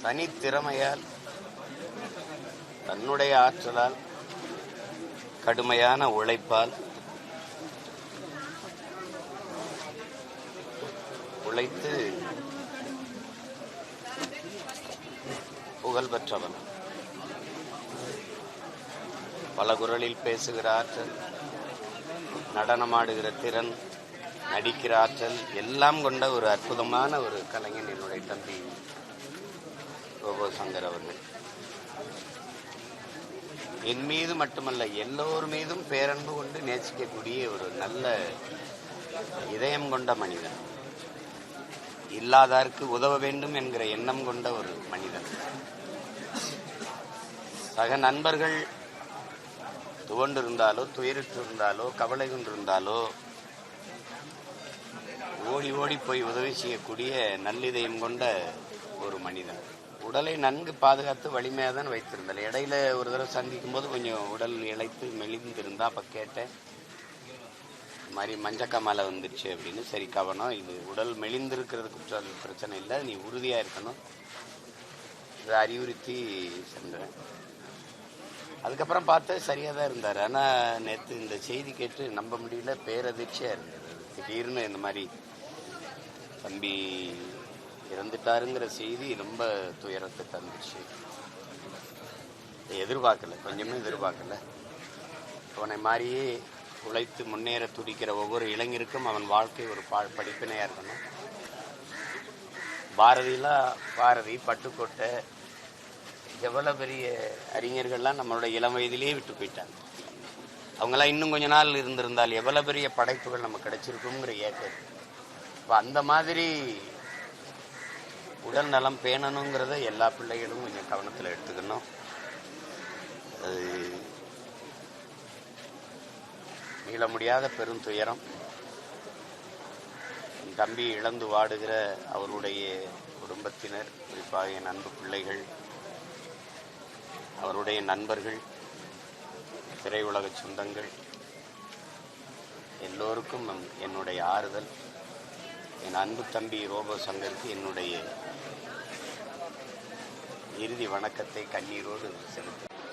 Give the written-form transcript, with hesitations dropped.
தனித்திறமையால், தன்னுடைய ஆற்றலால், கடுமையான உழைப்பால் உழைத்து புகழ் பெற்றவன். பல குரலில் பேசுகிற ஆற்றல், நடனமாடுகிற திறன், நடிக்கிற ஆற்றல் எல்லாம் கொண்ட ஒரு அற்புதமான ஒரு கலைஞன் என்னுடைய தம்பி ரோபோ சங்கர் அவர்கள். என் மீது மட்டுமல்ல, எல்லோர் மீதும் பேரன்பு கொண்டு நேசிக்கக்கூடிய ஒரு நல்ல இதயம் கொண்ட மனிதன். இல்லாதாருக்கு உதவ வேண்டும் என்கிற எண்ணம் கொண்ட ஒரு மனிதன். சக நண்பர்கள் துவண்டிருந்தாலோ, துயரிட்டிருந்தாலோ, கவலை கொண்டிருந்தாலோ ஓடி ஓடி போய் உதவி செய்யக்கூடிய நல்லிதயம் கொண்ட ஒரு மனிதன். உடலை நன்கு பாதுகாத்து வலிமையாக தான் வைத்திருந்தாள். இடையில ஒரு தடவை சந்திக்கும் போது கொஞ்சம் உடல் இழைத்து மெலிந்திருந்தா. அப்போ கேட்டேன், இது மாதிரி மஞ்சக்காமலை வந்துடுச்சு அப்படின்னு. சரி, கவனம், இது உடல் மெலிந்திருக்கிறதுக்கு பிரச்சனை இல்லை, நீ உறுதியாக இருக்கணும், இதை அறிவுறுத்தி சென்றேன். அதுக்கப்புறம் பார்த்து சரியாக தான் இருந்தார். ஆனால் நேற்று இந்த செய்தி கேட்டு நம்ப முடியல, பேரதிர்ச்சியாக இருந்தது. திடீர்னு இந்த மாதிரி தம்பி இறந்துட்டாருங்கிற செய்தி ரொம்ப துயரத்தை தந்துச்சு. எதிர்பார்க்கல, கொஞ்சமே எதிர்பார்க்கல. அவனை மாதிரியே உழைத்து முன்னேற துடிக்கிற ஒவ்வொரு இளைஞருக்கும் அவன் வாழ்க்கை ஒரு படிப்பினையாக இருக்கணும். பாரதி, பட்டுக்கோட்டை, எவ்வளோ பெரிய அறிஞர்கள்லாம் நம்மளோட இளம் வயதிலேயே விட்டு போயிட்டாங்க. அவங்கெல்லாம் இன்னும் கொஞ்ச நாள் இருந்திருந்தால் எவ்வளோ பெரிய படைப்புகள் நமக்கு கிடைச்சிருக்குங்கிற ஏக்கம். இப்போ அந்த மாதிரி உடல் நலம் பேணணுங்கிறத எல்லா பிள்ளைகளும் கொஞ்சம் கவனத்தில் எடுத்துக்கணும். அது மீள முடியாத பெரும் துயரம். என் தம்பி இழந்து வாடுகிற அவருடைய குடும்பத்தினர், குறிப்பாக என் அன்பு பிள்ளைகள், அவருடைய நண்பர்கள், திரையுலக சொந்தங்கள் எல்லோருக்கும் என்னுடைய ஆறுதல். என் அன்பு தம்பி ரோபோ சங்கருக்கு என்னுடைய இறுதி வணக்கத்தை கண்ணீரோடு செலுத்துகிறேன்.